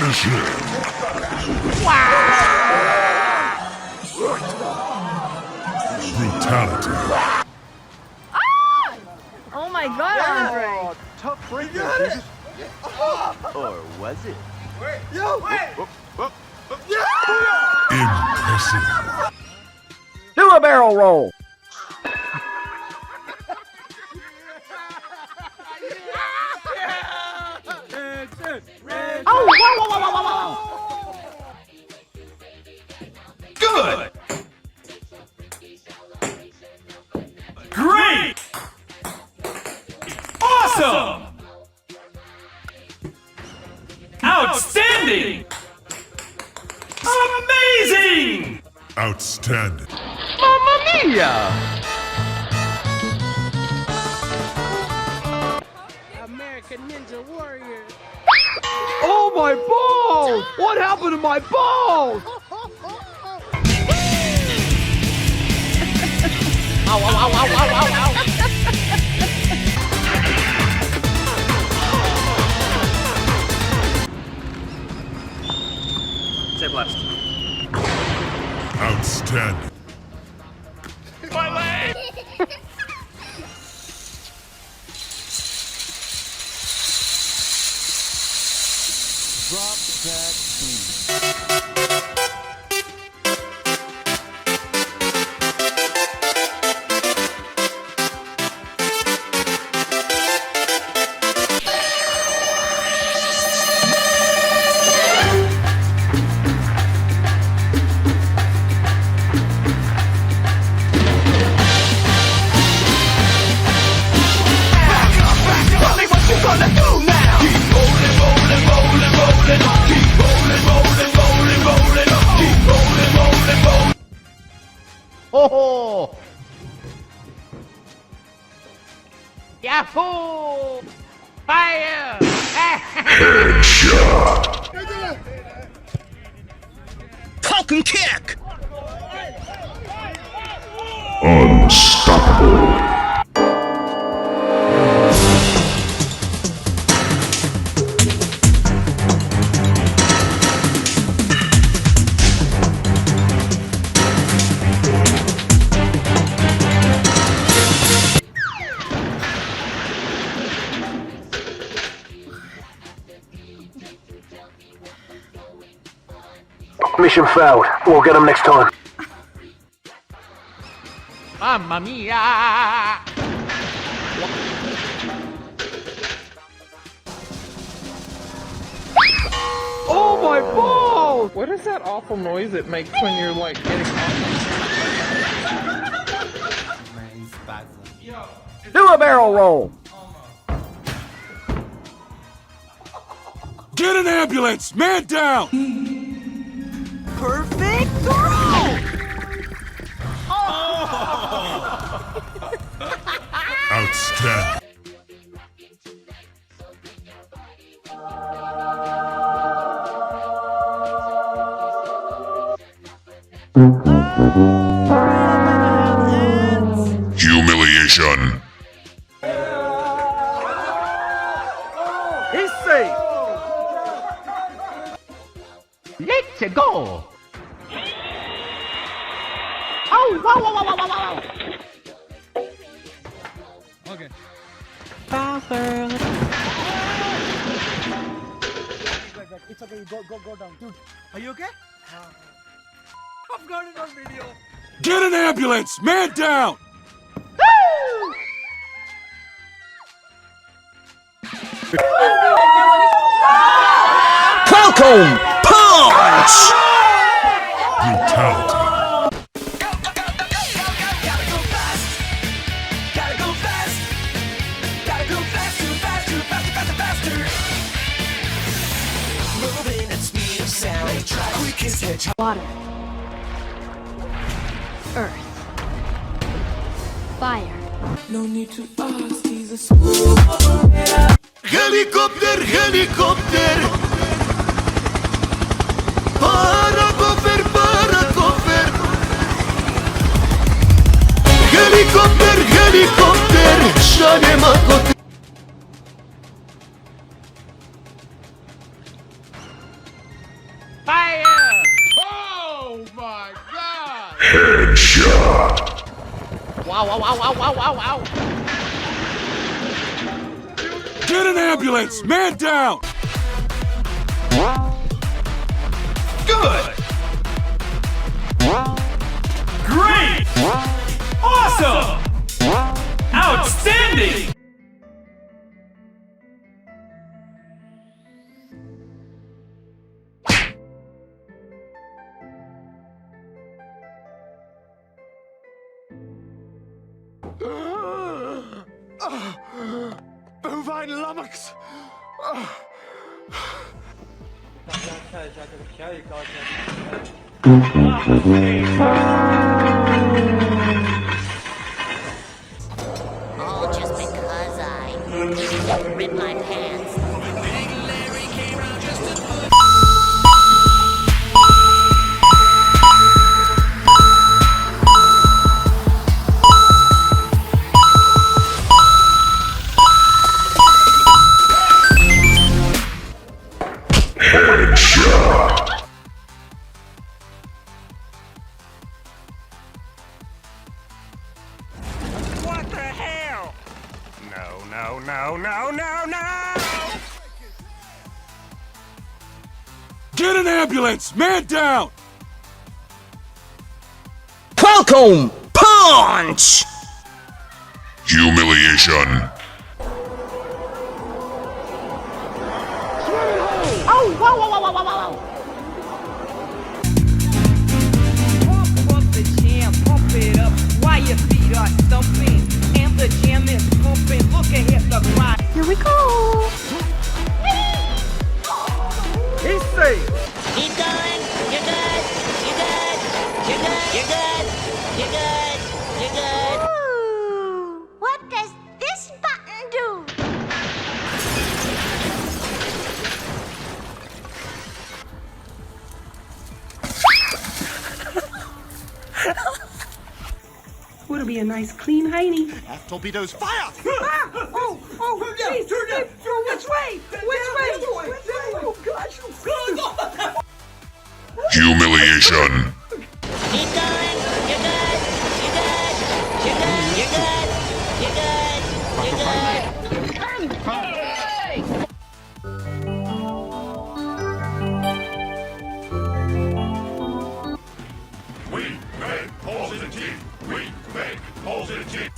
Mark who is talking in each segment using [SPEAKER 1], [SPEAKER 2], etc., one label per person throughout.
[SPEAKER 1] Finish him. Brutality.
[SPEAKER 2] Oh my god, Andre!
[SPEAKER 3] Tough break there, or was it?
[SPEAKER 1] Impressive.
[SPEAKER 4] Do a barrel roll. Oh, wow.
[SPEAKER 5] Good! Great! Awesome! Outstanding! Amazing!
[SPEAKER 1] Outstanding.
[SPEAKER 4] Mamma mia!
[SPEAKER 6] American Ninja Warrior.
[SPEAKER 4] Oh, my balls! What happened to my balls? Ow, ow, ow, ow, ow, ow, ow.
[SPEAKER 5] Say blessed.
[SPEAKER 1] Outstanding.
[SPEAKER 5] My leg!
[SPEAKER 3] Drop that beat.
[SPEAKER 4] Oh! Yahoo! Fire!
[SPEAKER 1] Headshot.
[SPEAKER 4] Falcon kick!
[SPEAKER 1] Unstoppable.
[SPEAKER 7] Mission failed. We'll get them next time.
[SPEAKER 4] Mamma mia! Oh my balls!
[SPEAKER 8] What is that awful noise it makes when you're like getting
[SPEAKER 4] Do a barrel roll.
[SPEAKER 5] Get an ambulance! Man down!
[SPEAKER 2] Perfect throw!
[SPEAKER 1] Outstanding. Humiliation.
[SPEAKER 4] He's safe. Let's go. Oh, wow, wow, wow, wow, wow.
[SPEAKER 8] Okay.
[SPEAKER 6] It's okay, go down. Dude, are you okay? I've got it on video.
[SPEAKER 5] Get an ambulance! Man down!
[SPEAKER 4] Falcon punch!
[SPEAKER 1] Brutality.
[SPEAKER 2] Water. Earth. Fire.
[SPEAKER 9] No need to ask, he's a
[SPEAKER 3] Helicopter, helicopter. Paracofer, paracofer. Helicopter, helicopter. Şane makoter.
[SPEAKER 5] Get an ambulance! Man down!
[SPEAKER 10] Good! Great! Awesome! Outstanding!
[SPEAKER 3] Bovine lummox!
[SPEAKER 11] All just because I ripped my pants.
[SPEAKER 10] What the hell? No!
[SPEAKER 5] Get an ambulance! Man down!
[SPEAKER 10] Welcome! Punch!
[SPEAKER 1] Humiliation.
[SPEAKER 9] Pump up the jam, pump it up while your feet are stumping. And the jam is pumping. Look ahead, the grind.
[SPEAKER 2] Here we go.
[SPEAKER 4] He's safe.
[SPEAKER 11] Keep going. You're good. You're good. You're good. You're good. You're good. You're good.
[SPEAKER 2] Ooh, what does this button do?
[SPEAKER 9] Would be a nice clean hiney.
[SPEAKER 3] Torpedoes, fire!
[SPEAKER 9] Oh, please, which way? Oh, gosh.
[SPEAKER 1] Humiliation.
[SPEAKER 11] Keep going. You're good. You're good. You're good. You're good. You're good. You're good.
[SPEAKER 1] We make holes in the teeth. We make holes in the teeth.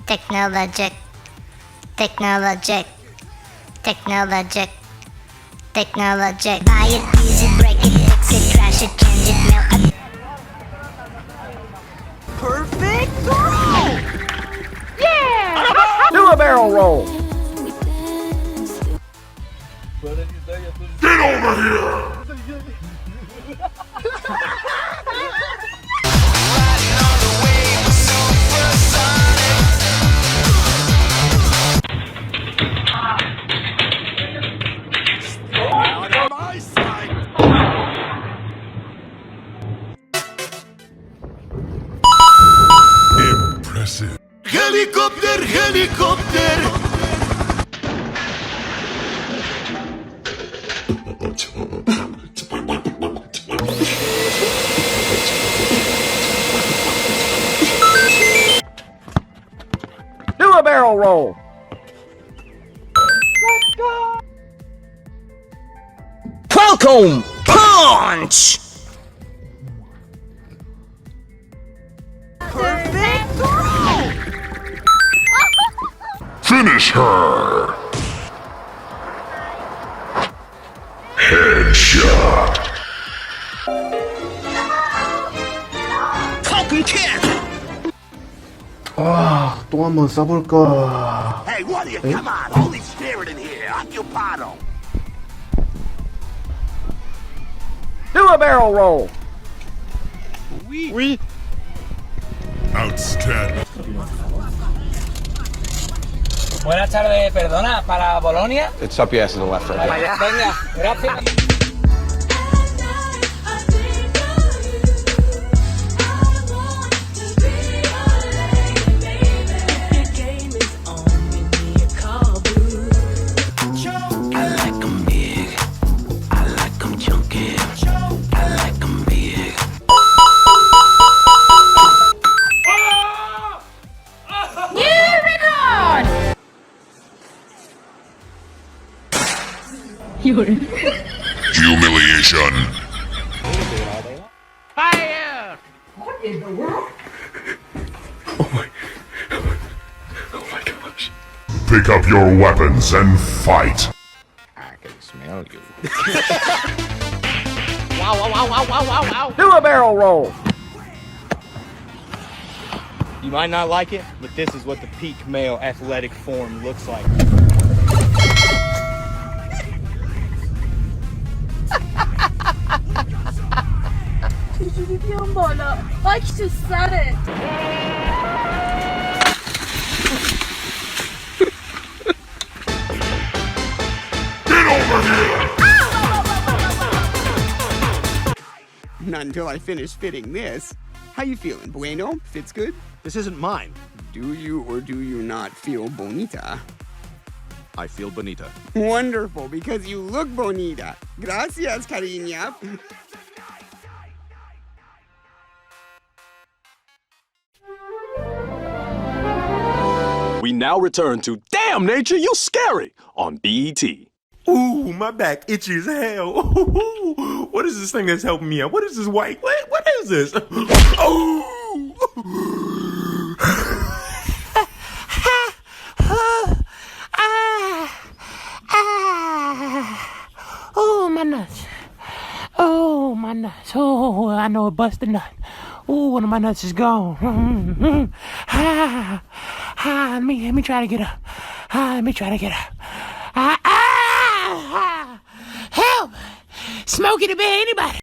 [SPEAKER 11] Technologic. Technologic. Technologic. Technologic. Buy it, use it, break it, fix it, trash it, change it, melt it.
[SPEAKER 2] Perfect throw! Yeah!
[SPEAKER 4] Do a barrel roll.
[SPEAKER 1] Get over here! Impressive.
[SPEAKER 3] Helicopter, helicopter!
[SPEAKER 4] Do a barrel roll.
[SPEAKER 10] Welcome! Punch!
[SPEAKER 2] Perfect throw!
[SPEAKER 1] Finish her. Headshot.
[SPEAKER 10] Talking cat!
[SPEAKER 7] 아, 또 한 번 써볼까.
[SPEAKER 3] Hey, what are you? Come on, holy spirit in here. Occupado.
[SPEAKER 4] Do a barrel roll.
[SPEAKER 1] Outstanding.
[SPEAKER 10] Buenas tardes, perdona, ¿para Bolonia?
[SPEAKER 4] It's up your ass to the left right there.
[SPEAKER 10] Venga, gracias.
[SPEAKER 1] Humiliation.
[SPEAKER 9] Fire!
[SPEAKER 1] Pick up your weapons and fight.
[SPEAKER 3] I can smell you.
[SPEAKER 4] Do a barrel roll.
[SPEAKER 12] You might not like it, but this is what the peak male athletic form looks like.
[SPEAKER 2] I just said it.
[SPEAKER 3] Not until I finish fitting this. How you feeling, Bueno? Fits good?
[SPEAKER 5] This isn't mine.
[SPEAKER 3] Do you or do you not feel bonita?
[SPEAKER 5] I feel bonita.
[SPEAKER 3] Wonderful, because you look bonita. Gracias, cariña.
[SPEAKER 5] We now return to Damn Nature, You Scary on BET.
[SPEAKER 13] Ooh, my back itchy as hell. Ooh, what is this thing that's helping me out? What is this white? What is this? Oh!
[SPEAKER 9] Oh, my nuts. Oh, my nuts. Oh, I know a busted nut. Oh, one of my nuts is gone. Let me try to get up. Let me try to get up. Help! Smokey the Bear, anybody?